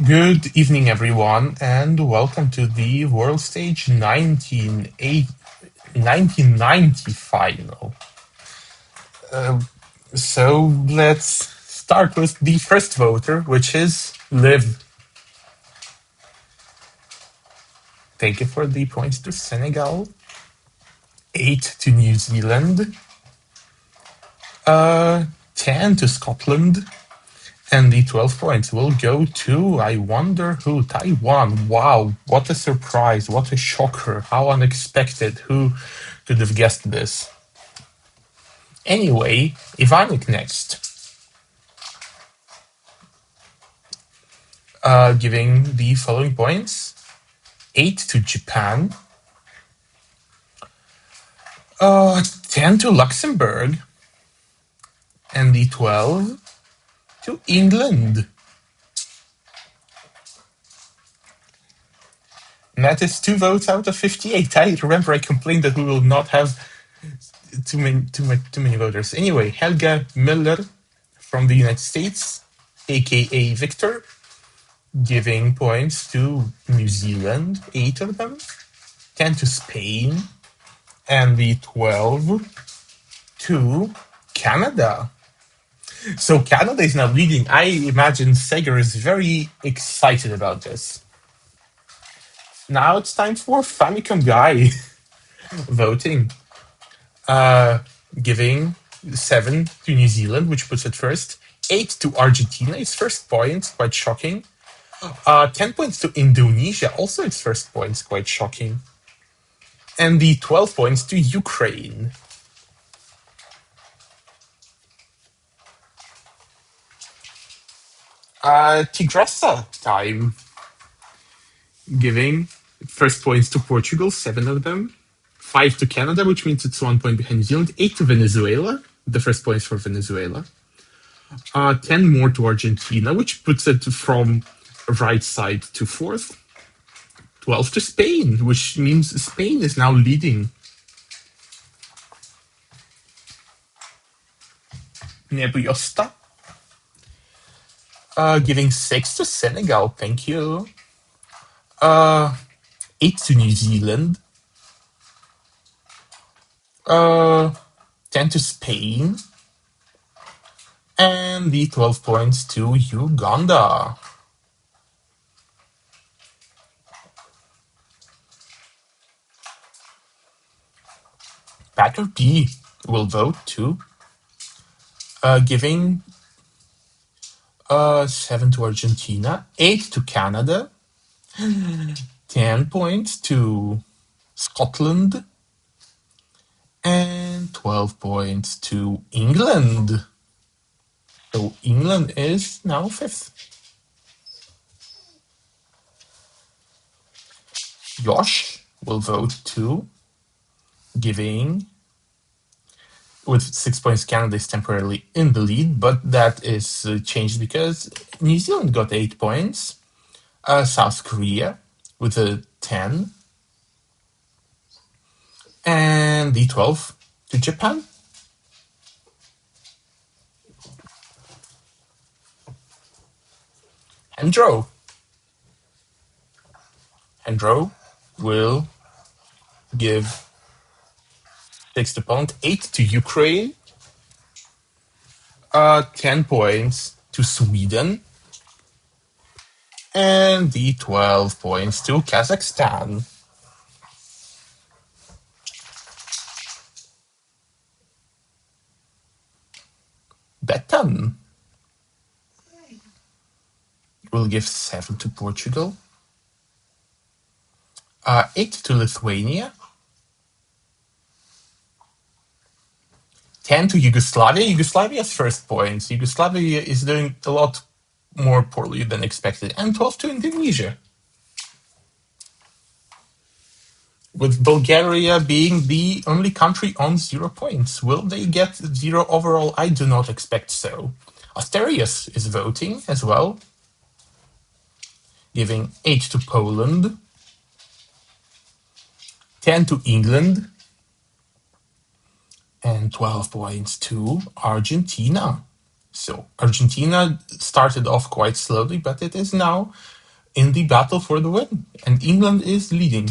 Good evening, everyone, and welcome to the World Stage 1990 final. So let's start with the first voter, which is Liv. Thank you for the points to Senegal, 8 to New Zealand, 10 to Scotland, and the 12 points will go to, I wonder who, Taiwan. Wow, what a surprise, what a shocker, how unexpected. Who could have guessed this? Anyway, Ivanik next, giving the following points: 8 to Japan, 10 to Luxembourg, and the 12 to England. And that is 2 votes out of 58. I remember I complained that we will not have too many voters. Anyway, Helga Miller from the United States, aka Victor, giving points to New Zealand, 8 of them, 10 to Spain, and the 12 to Canada. So Canada is now leading. I imagine Sager is very excited about this. Now it's time for Famicom Guy voting. Giving 7 to New Zealand, which puts it first. 8 to Argentina, its first point, quite shocking. 10 points to Indonesia, also its first points, quite shocking. And the 12 points to Ukraine. Tigressa time. Giving first points to Portugal, 7 of them. 5 to Canada, which means it's 1 point behind New Zealand. 8 to Venezuela, the first points for Venezuela. 10 more to Argentina, which puts it from right side to fourth. 12 to Spain, which means Spain is now leading. Nebuliosta, giving 6 to Senegal, thank you. 8 to New Zealand. 10 to Spain. And the 12 points to Uganda. Patrick P will vote too, giving 7 to Argentina, 8 to Canada, 10 points to Scotland, and 12 points to England. So England is now fifth. Josh will vote too, giving, with 6 points, Canada is temporarily in the lead, but that is changed because New Zealand got 8 points, South Korea with a 10, and the 12 to Japan. Hendro will give 6 to Poland, 8 to Ukraine, 10 points to Sweden, and the 12 points to Kazakhstan. Betan will give 7 to Portugal, 8 to Lithuania, 10 to Yugoslavia. Yugoslavia's first points. Yugoslavia is doing a lot more poorly than expected. And 12 to Indonesia, with Bulgaria being the only country on 0 points. Will they get 0 overall? I do not expect so. Asterius is voting as well, giving 8 to Poland, 10 to England, and 12 points to Argentina. So Argentina started off quite slowly, but it is now in the battle for the win, and England is leading.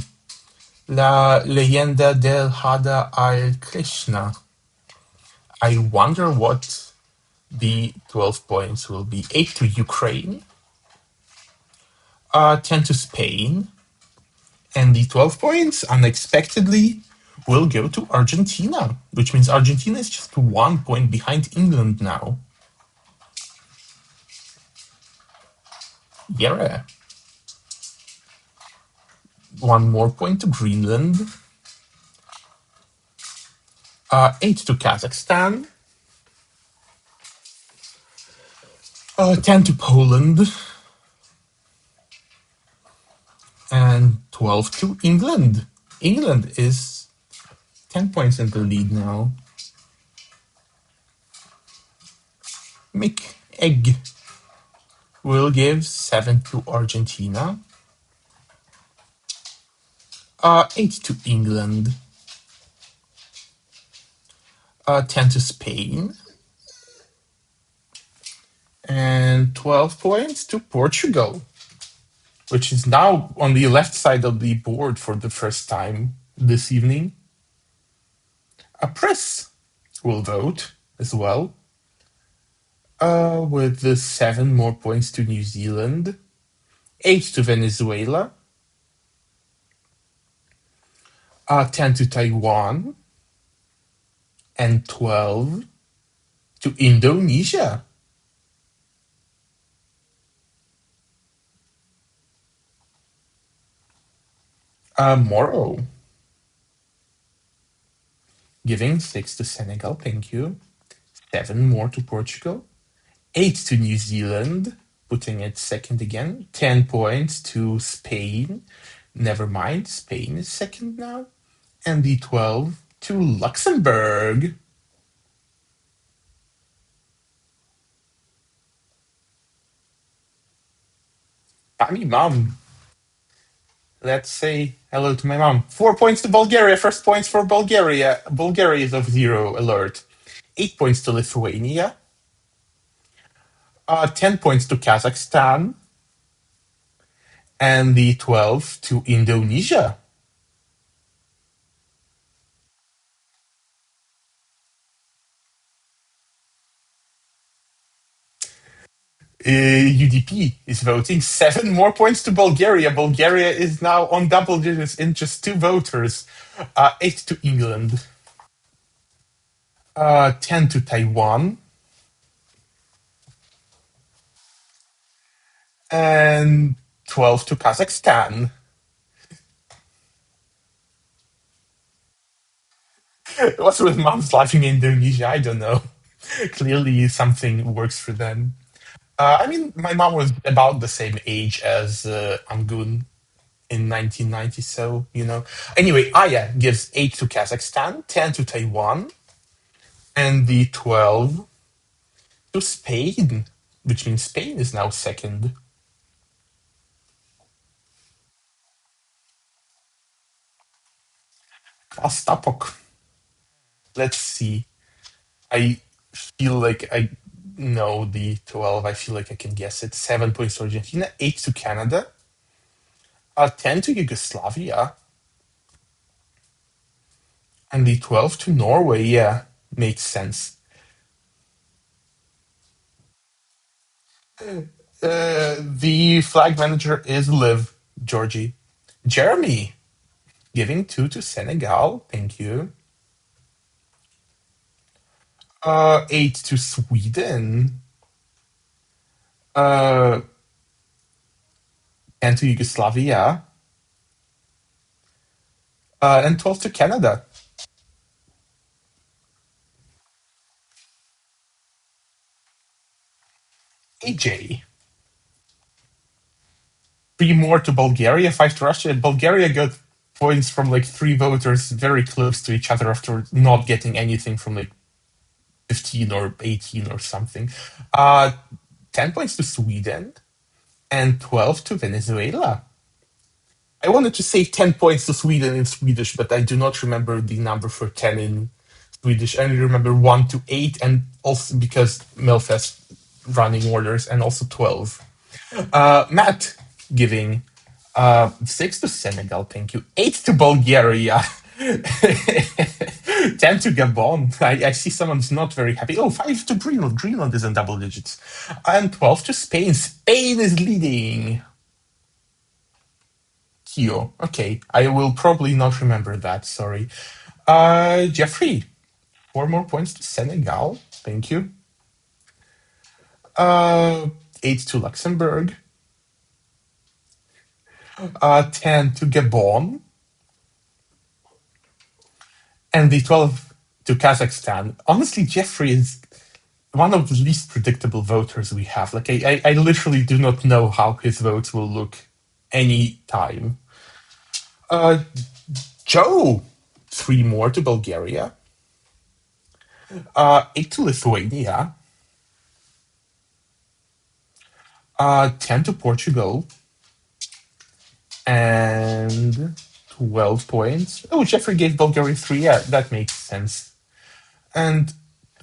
La leyenda del Hada al Krishna. I wonder what the 12 points will be. 8 to Ukraine, 10 to Spain, and the 12 points, unexpectedly, will go to Argentina, which means Argentina is just 1 point behind England now. Yeah. One more point to Greenland. 8 to Kazakhstan. 10 to Poland. And 12 to England. England is 10 points in the lead now. Mick Egg will give 7 to Argentina. 8 to England. 10 to Spain. And 12 points to Portugal, which is now on the left side of the board for the first time this evening. A press will vote as well, with the 7 more points to New Zealand, 8 to Venezuela, 10 to Taiwan, and 12 to Indonesia. Moro giving 6 to Senegal, thank you. 7 more to Portugal, 8 to New Zealand, putting it second again. 10 points to Spain. Never mind, Spain is second now. And the 12 to Luxembourg. Tammy Mom. Let's say hello to my mom. 4 points to Bulgaria. First points for Bulgaria. Bulgaria is of 0 alert. 8 points to Lithuania. 10 points to Kazakhstan. And the 12 to Indonesia. UDP is voting 7 more points to Bulgaria. Bulgaria is now on double digits in just 2 voters. 8 to England. 10 to Taiwan. And 12 to Kazakhstan. What's with moms life in Indonesia? I don't know. Clearly something works for them. I mean, my mom was about the same age as Angun in 1990, so, you know. Anyway, Aya gives 8 to Kazakhstan, 10 to Taiwan, and the 12 to Spain, which means Spain is now second. Astapok. Let's see. I feel like I know the 12. I feel like I can guess it. 7 points to Argentina, 8 to Canada, 10 to Yugoslavia, and the 12 to Norway. Yeah, makes sense. The flag manager is Liv, Georgie. Jeremy, giving 2 to Senegal. Thank you. 8 to Sweden. 10 to Yugoslavia. And 12 to Canada. AJ. 3 more to Bulgaria, 5 to Russia. Bulgaria got points from like 3 voters very close to each other after not getting anything from like 15 or 18 or something. 10 points to Sweden and 12 to Venezuela. I wanted to say 10 points to Sweden in Swedish, but I do not remember the number for 10 in Swedish. I only remember 1 to 8, and also because Melfest running orders, and also 12. Matt giving 6 to Senegal, thank you. 8 to Bulgaria. 10 to Gabon. I see someone's not very happy. Oh, 5 to Greenland. Greenland is in double digits. And 12 to Spain. Spain is leading. Kyo. Okay, I will probably not remember that, sorry. Jeffrey, 4 more points to Senegal. Thank you. 8 to Luxembourg. 10 to Gabon. And the 12 to Kazakhstan. Honestly, Jeffrey is one of the least predictable voters we have. Like, I literally do not know how his votes will look any time. Joe, 3 more to Bulgaria. 8 to Lithuania. 10 to Portugal. And 12 points. Oh, Jeffrey gave Bulgaria 3. Yeah, that makes sense. And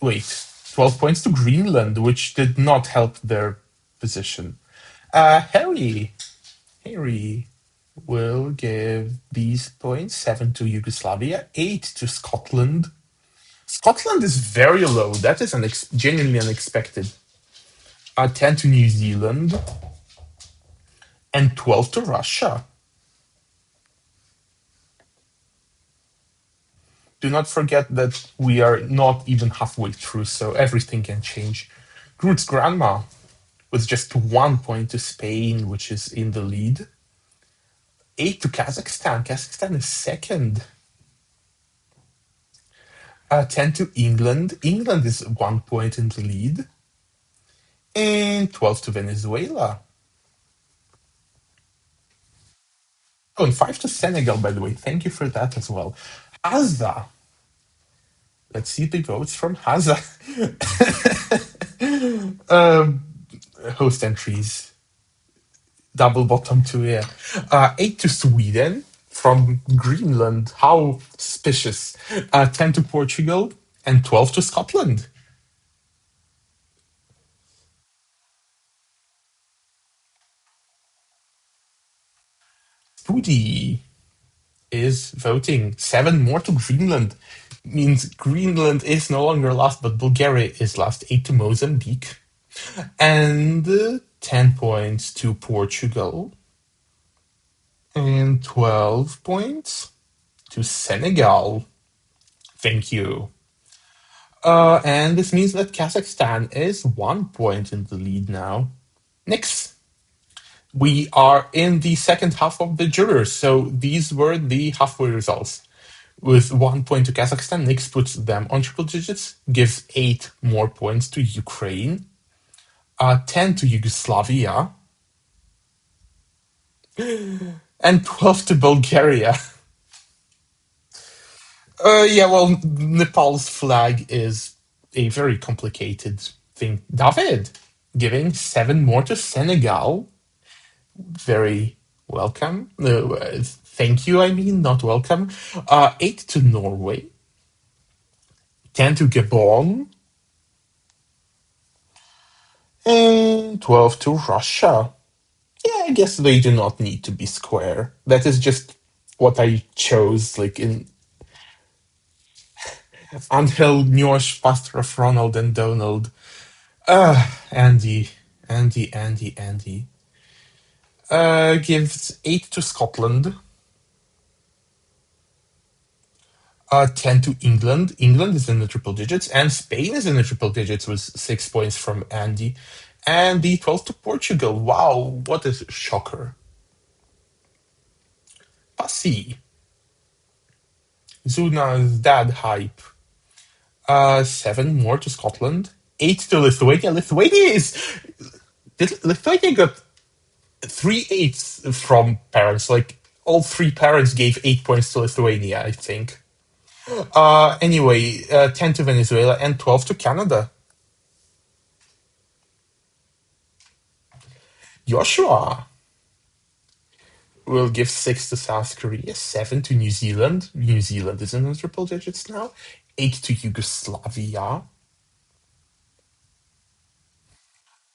wait, 12 points to Greenland, which did not help their position. Harry will give these points 7 to Yugoslavia, 8 to Scotland. Scotland is very low. That is genuinely unexpected. 10 to New Zealand, and 12 to Russia. Do not forget that we are not even halfway through, so everything can change. Groot's grandma with just 1 point to Spain, which is in the lead. 8 to Kazakhstan. Kazakhstan is second. 10 to England. England is 1 point in the lead. And 12 to Venezuela. Oh, and 5 to Senegal, by the way. Thank you for that as well. Haza. Let's see the votes from Haza. Host entries. Double bottom two, yeah. 8 to Sweden from Greenland. How suspicious. 10 to Portugal and 12 to Scotland. Spoody is voting 7 more to Greenland. Means Greenland is no longer last, but Bulgaria is last. 8 to Mozambique. And 10 points to Portugal. And 12 points to Senegal. Thank you. And this means that Kazakhstan is 1 point in the lead now. Next, we are in the second half of the jurors. So these were the halfway results. With 1 point to Kazakhstan, Nix puts them on triple digits, gives 8 more points to Ukraine, 10 to Yugoslavia, and 12 to Bulgaria. Yeah, well, Nepal's flag is a very complicated thing. David giving 7 more to Senegal. Very welcome. Thank you, I mean, not welcome. 8 to Norway. 10 to Gabon. And 12 to Russia. Yeah, I guess they do not need to be square. That is just what I chose, like in Angel, Nyosh, Pastor of Ronald and Donald. Andy. Gives 8 to Scotland. 10 to England. England is in the triple digits, and Spain is in the triple digits with 6 points from Andy. And the 12 to Portugal. Wow, what a shocker. Passy. Zuna's dad hype. 7 more to Scotland. 8 to Lithuania. Lithuania got 3 8s from parents. Like, all 3 parents gave 8 points to Lithuania, I think. Anyway, 10 to Venezuela and 12 to Canada. Joshua will give 6 to South Korea, 7 to New Zealand. New Zealand is in the triple digits now. 8 to Yugoslavia.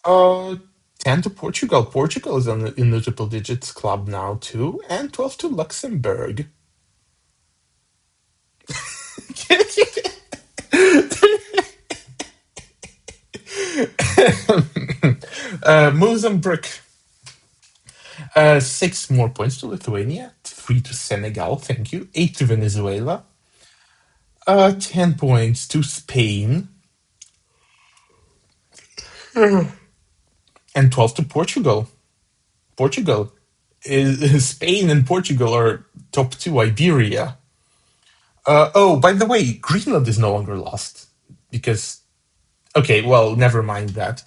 10 to Portugal. Portugal is in the triple digits club now too. And 12 to Luxembourg. Mozambique. 6 more points to Lithuania. 3 to Senegal, thank you. 8 to Venezuela. 10 points to Spain. And 12 to Portugal. Portugal. Spain and Portugal are top two. Iberia. Oh, by the way, Greenland is no longer lost. Because, okay, well, never mind that.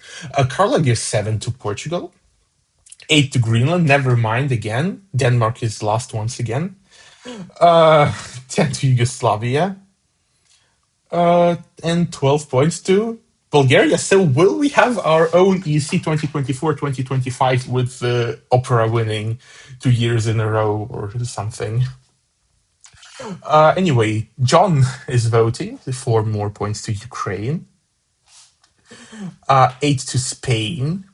Carla gives 7 to Portugal. 8 to Greenland, never mind again. Denmark is lost once again. 10 to Yugoslavia. And 12 points to Bulgaria. So will we have our own EC 2024-2025 with the Opera winning 2 years in a row or something? Anyway, John is voting for 4 more points to Ukraine. 8 to Spain.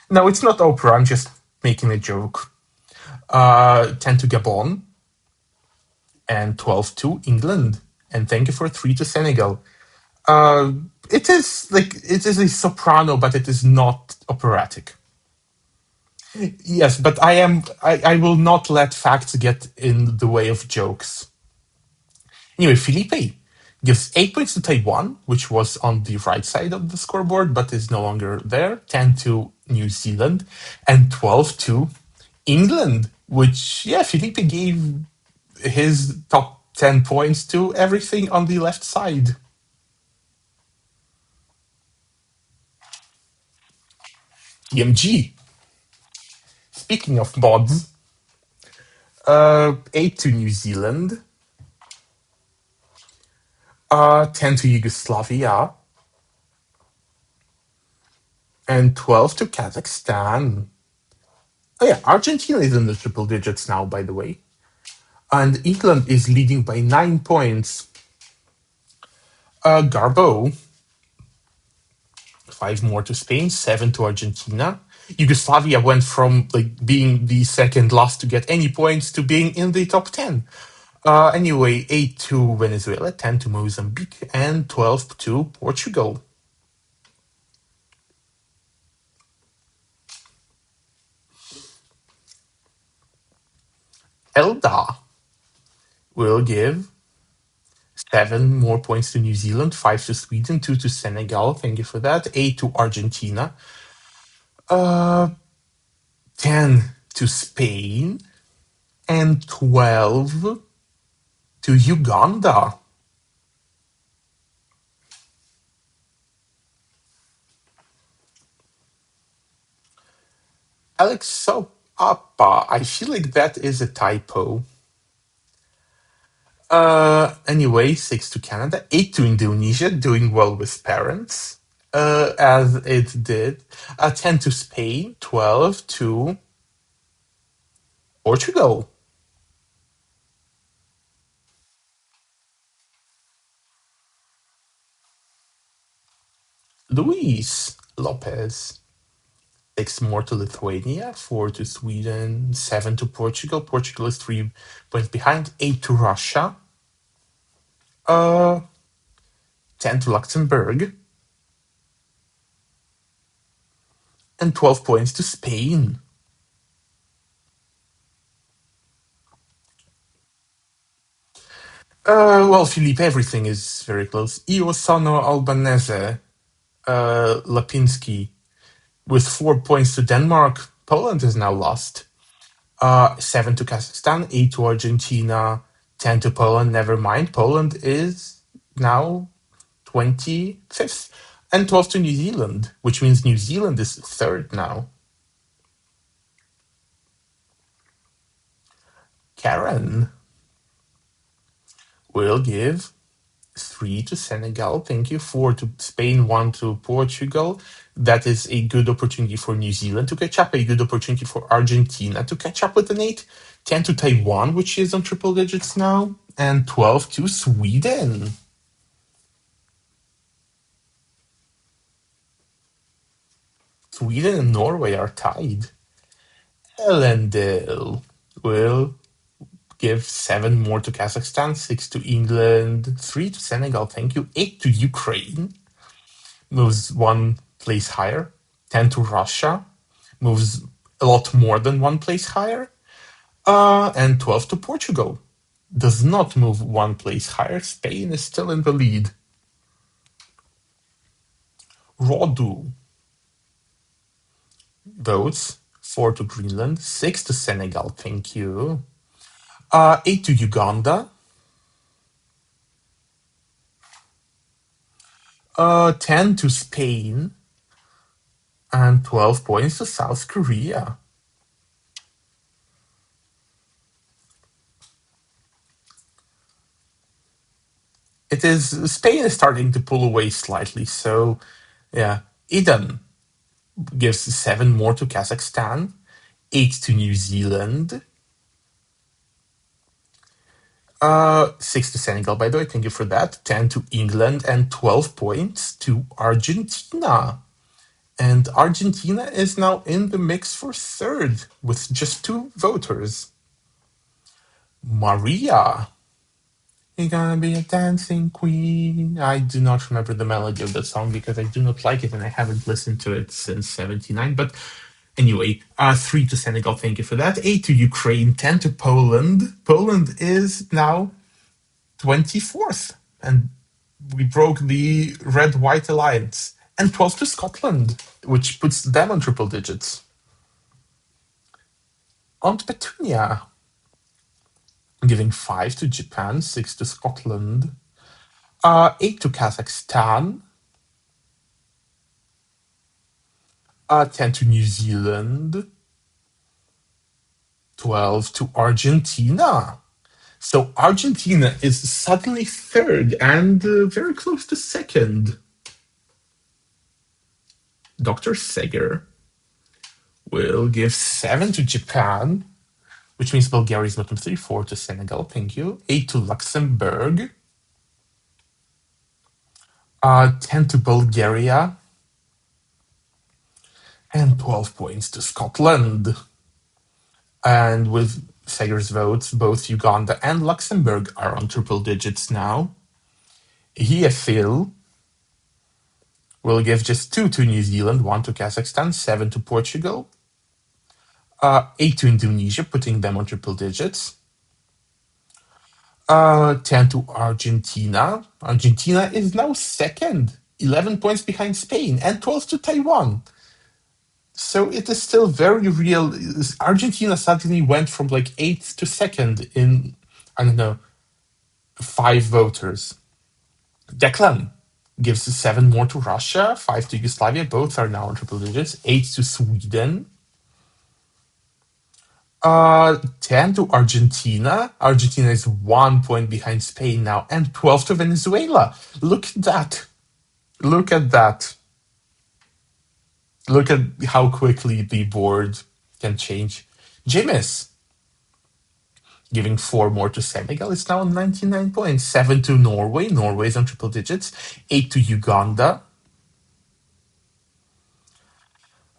No, it's not Opera, I'm just making a joke. 10 to Gabon. And 12 to England. And thank you for 3 to Senegal. It is a soprano, but it is not operatic. Yes, but I will not let facts get in the way of jokes. Anyway, Felipe gives 8 points to Taiwan, which was on the right side of the scoreboard, but is no longer there. 10 to New Zealand, and 12 to England, which, yeah, Felipe gave his top 10 points to everything on the left side. EMG. Speaking of mods, 8 to New Zealand, 10 to Yugoslavia, and 12 to Kazakhstan. Oh yeah, Argentina is in the triple digits now, by the way. And England is leading by 9 points. Garbo, 5 more to Spain, 7 to Argentina. Yugoslavia went from being the second last to get any points to being in the top 10. Anyway, 8 to Venezuela, 10 to Mozambique, and 12 to Portugal. Elda will give 7 more points to New Zealand, 5 to Sweden, 2 to Senegal, thank you for that, 8 to Argentina, 10 to Spain, and 12 to Uganda. Alex Sopapa, I feel like that is a typo. Anyway, 6 to Canada, 8 to Indonesia, doing well with parents, as it did. 10 to Spain, 12 to Portugal. Luis Lopez. 6 more to Lithuania, 4 to Sweden, 7 to Portugal. Portugal is 3 points behind, 8 to Russia, 10 to Luxembourg, and 12 points to Spain. Well, Philippe, everything is very close. Io sono albanese, Lapinski, with 4 points to Denmark. Poland is now lost. 7 to Kazakhstan, 8 to Argentina, 10 to Poland. Never mind, Poland is now 25th. And 12 to New Zealand, which means New Zealand is third now. Karen will give 3 to Senegal. Thank you. 4 to Spain, 1 to Portugal. That is a good opportunity for New Zealand to catch up, a good opportunity for Argentina to catch up with an 8. 10 to Taiwan, which is on triple digits now, and 12 to Sweden. Sweden and Norway are tied. Ellendale will give 7 more to Kazakhstan, 6 to England, 3 to Senegal, thank you, 8 to Ukraine, moves 1 place higher, 10 to Russia, moves a lot more than 1 place higher, and 12 to Portugal. Does not move 1 place higher. Spain is still in the lead. Rodu votes 4 to Greenland, 6 to Senegal, thank you, 8 to Uganda, 10 to Spain, and 12 points to South Korea. Spain is starting to pull away slightly, so yeah. Eden gives 7 more to Kazakhstan, 8 to New Zealand, 6 to Senegal, by the way, thank you for that, 10 to England, and 12 points to Argentina. And Argentina is now in the mix for third with just 2 voters. Maria, you're gonna be a dancing queen. I do not remember the melody of that song because I do not like it and I haven't listened to it since 79. But anyway, 3 to Senegal, thank you for that. 8 to Ukraine, 10 to Poland. Poland is now 24th. And we broke the red-white alliance. And 12 to Scotland, which puts them on triple digits. Aunt Petunia giving 5 to Japan, 6 to Scotland, 8 to Kazakhstan, 10 to New Zealand, 12 to Argentina. So Argentina is suddenly third and very close to second. Dr. Seger will give 7 to Japan, which means Bulgaria is bottom 3, 4 to Senegal, thank you, 8 to Luxembourg, 10 to Bulgaria, and 12 points to Scotland. And with Seger's votes, both Uganda and Luxembourg are on triple digits now. Hiefil will give just 2 to New Zealand, 1 to Kazakhstan, 7 to Portugal, 8 to Indonesia, putting them on triple digits, 10 to Argentina. Argentina is now second, 11 points behind Spain, and 12 to Taiwan. So it is still very real. Argentina suddenly went from like 8th to 2nd in, I don't know, 5 voters. Declan gives 7 more to Russia, 5 to Yugoslavia. Both are now in triple digits. 8 to Sweden. 10 to Argentina. Argentina is 1 point behind Spain now, and 12 to Venezuela. Look at that. Look at that. Look at how quickly the board can change. James giving 4 more to Senegal. It's now on 99 points. 7 to Norway. Norway is on triple digits. 8 to Uganda.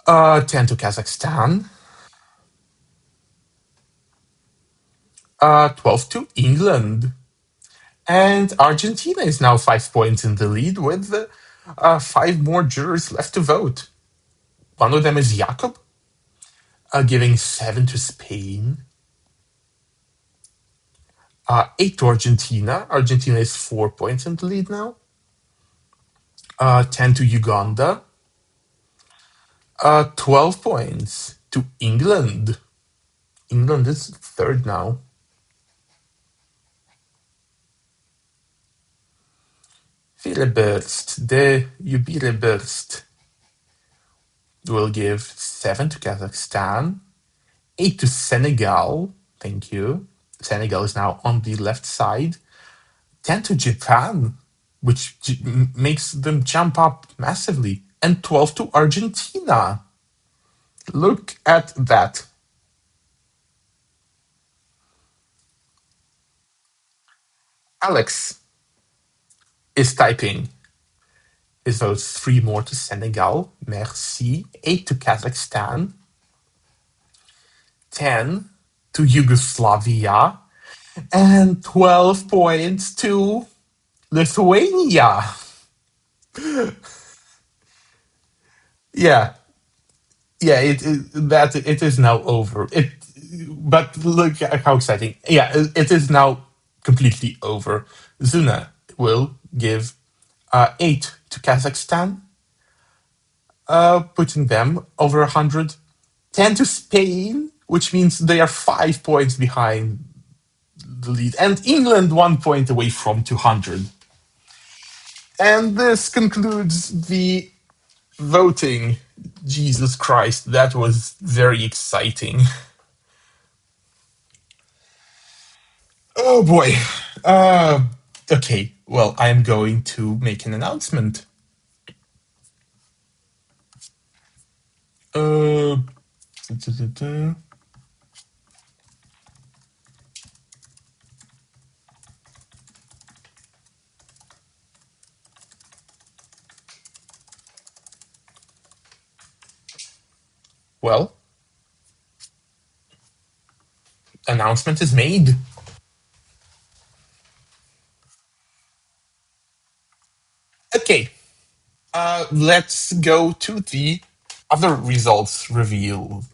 10 to Kazakhstan. 12 to England. And Argentina is now 5 points in the lead with 5 more jurors left to vote. One of them is Jakob, giving 7 to Spain. 8 to Argentina. Argentina is 4 points in the lead now. 10 to Uganda. 12 points to England. England is third now. Filiburst, the Jubileburst, will give 7 to Kazakhstan, 8 to Senegal, thank you. Senegal is now on the left side. 10 to Japan, which makes them jump up massively. And 12 to Argentina. Look at that. Alex is typing his votes 3 more to Senegal. Merci. 8 to Kazakhstan. 10 to Yugoslavia. And 12 points to Lithuania. Yeah, yeah, it is now over. But look at how exciting! Yeah, it is now completely over. Zuna will give 8 to Kazakhstan, putting them over 100. 10 to Spain, which means they are 5 points behind the lead, and England 1 point away from 200. And this concludes the voting. Jesus Christ, that was very exciting. Oh boy. Okay, well, I'm going to make an announcement. Uh, well, announcement is made. Okay, let's go to the other results reveal.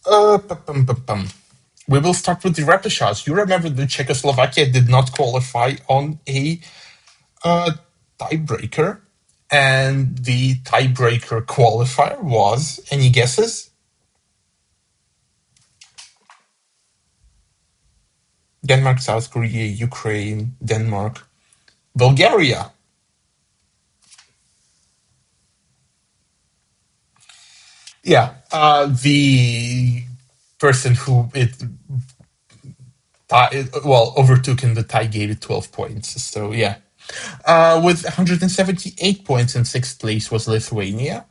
We will start with the repechage. You remember that Czechoslovakia did not qualify on a tiebreaker, and the tiebreaker qualifier was, any guesses? Denmark, South Korea, Ukraine, Denmark, Bulgaria. Yeah, the person who overtook in the tie gave it 12 points. So yeah, with 178 points in sixth place was Lithuania.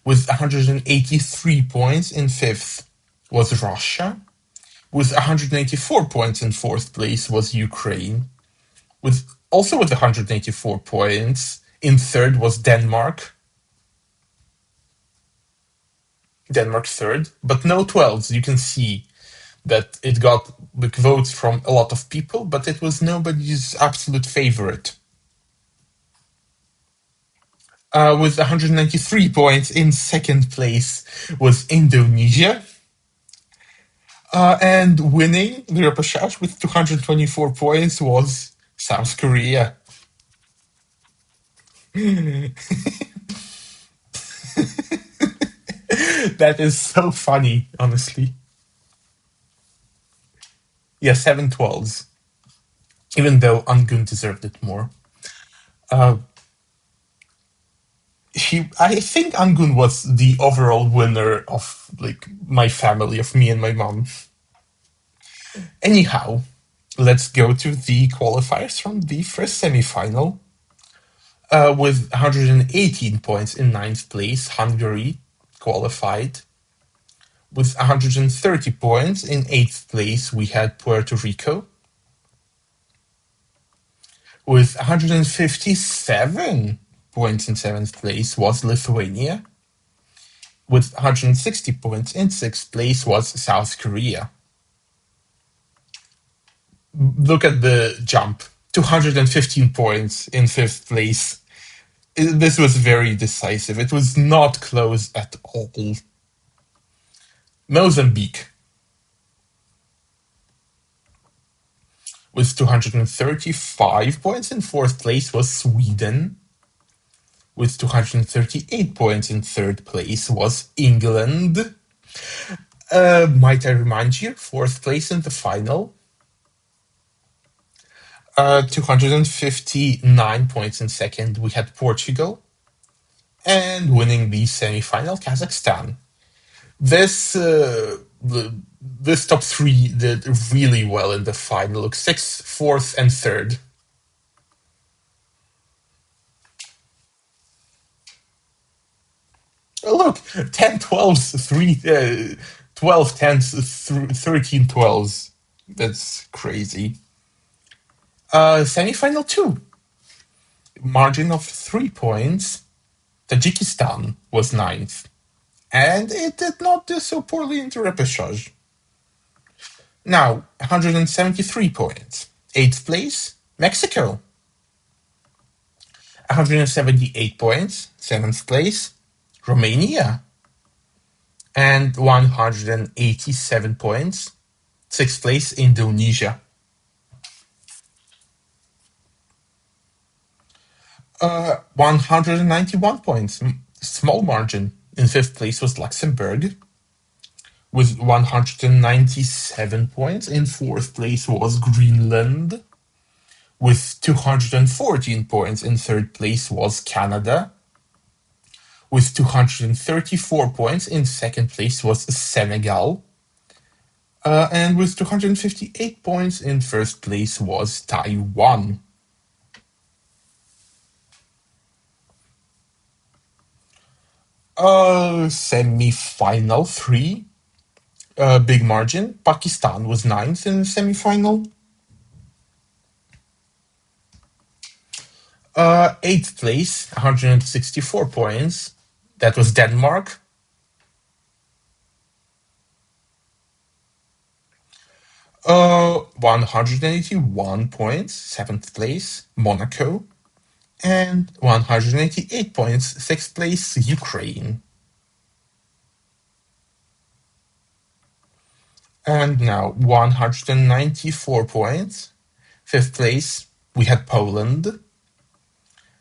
With 183 points in fifth was Russia. With 184 points in fourth place was Ukraine. With 184 points in third was Denmark. Denmark third, but no 12s. You can see that it got the votes from a lot of people, but it was nobody's absolute favorite. With 193 points in second place was Indonesia. And winning the repechage with 224 points was South Korea. That is so funny, honestly. Yeah, 7 12s. Even though Angun deserved it more. I think Angun was the overall winner of like my family, of me and my mom. Anyhow, let's go to the qualifiers from the first semifinal. With 118 points in ninth place, Hungary qualified. With 130 points in eighth place, we had Puerto Rico. With 157 points in seventh place was Lithuania. With 160 points in sixth place was South Korea. Look at the jump. 215 points in fifth place. This was very decisive. It was not close at all. Mozambique with 235 points in fourth place was Sweden. With 238 points in third place was England. Might I remind you, fourth place in the final. 259 points in second, we had Portugal. And winning the semi-final, Kazakhstan. This this top three did really well in the final. Look, sixth, fourth, and third. Look, 10 12s, 12 10s, 13 12s. That's crazy. Semi-final two. Margin of 3 points. Tajikistan was ninth. And it did not do so poorly in the repechage. Now, 173 points. Eighth place, Mexico. 178 points. Seventh place, Romania. And 187 points. Sixth place, Indonesia. 191 points. Small margin. In fifth place was Luxembourg with 197 points. In fourth place was Greenland with 214 points. In third place was Canada with 234 points. In second place was Senegal. And with 258 points in first place was Taiwan. Semi-final three. Big margin. Pakistan was ninth in the semi-final. Eighth place, 164 points. That was Denmark. 181 points, seventh place, Monaco. And 188 points, sixth place, Ukraine. And now 194 points, fifth place, we had Poland.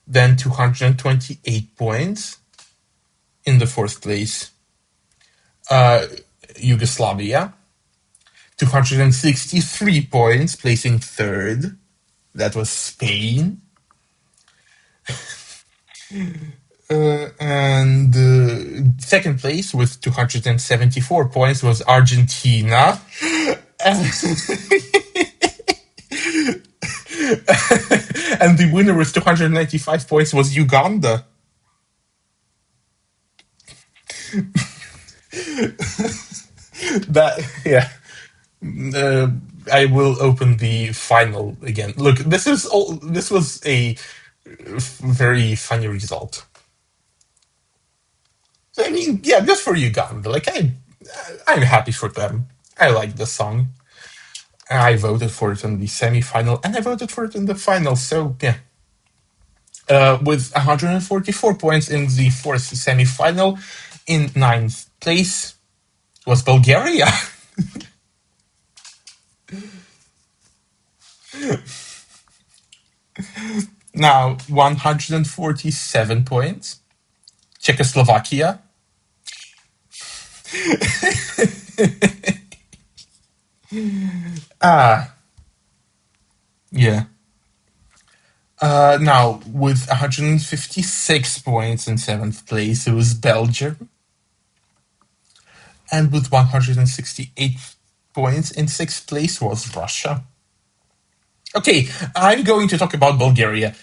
Then 228 points in the fourth place, Yugoslavia. 263 points, placing third. That was Spain. And second place with 274 points was Argentina. And, and the winner with 295 points was Uganda. Yeah. I will open the final again. Look, this was a very funny result. I mean, yeah, good for Uganda. Like I'm happy for them. I like the song. I voted for it in the semi-final, and I voted for it in the final. So yeah, with 144 points in the fourth semi-final, in ninth place was Bulgaria. Now 147 points, Czechoslovakia. Yeah. Now, with 156 points in seventh place, it was Belgium. And with 168 points in sixth place was Russia. Okay, I'm going to talk about Bulgaria.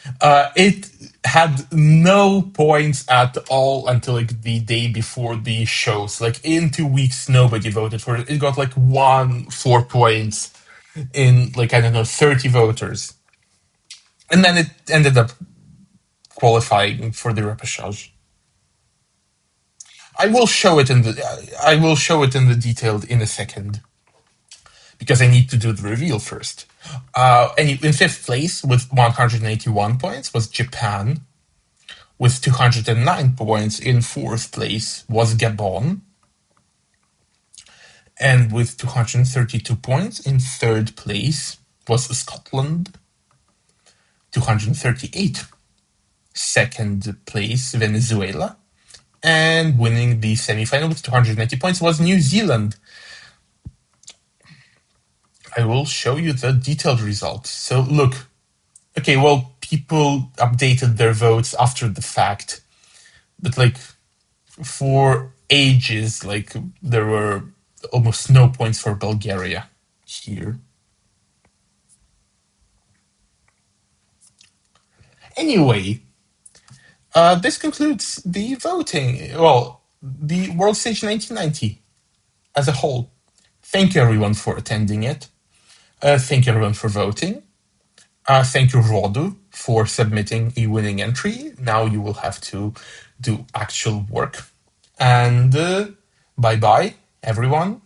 It had no points at all until like the day before the shows. Like in 2 weeks, nobody voted for it. It got like 4 points in like, I don't know, 30 voters. And then it ended up qualifying for the repechage. I will show it in the detailed in a second because I need to do the reveal first. And in fifth place with 181 points was Japan. With 209 points in fourth place was Gabon. And with 232 points in third place was Scotland. 238. Second place, Venezuela. And winning the semi-final with 290 points was New Zealand. I will show you the detailed results. So look, okay, well, people updated their votes after the fact, but like for ages, like there were almost no points for Bulgaria here. Anyway, this concludes the voting. Well, the World Stage 1990 as a whole. Thank you everyone for attending it. Thank you everyone for voting. Thank you, Rodu, for submitting a winning entry. Now you will have to do actual work. And bye bye, everyone.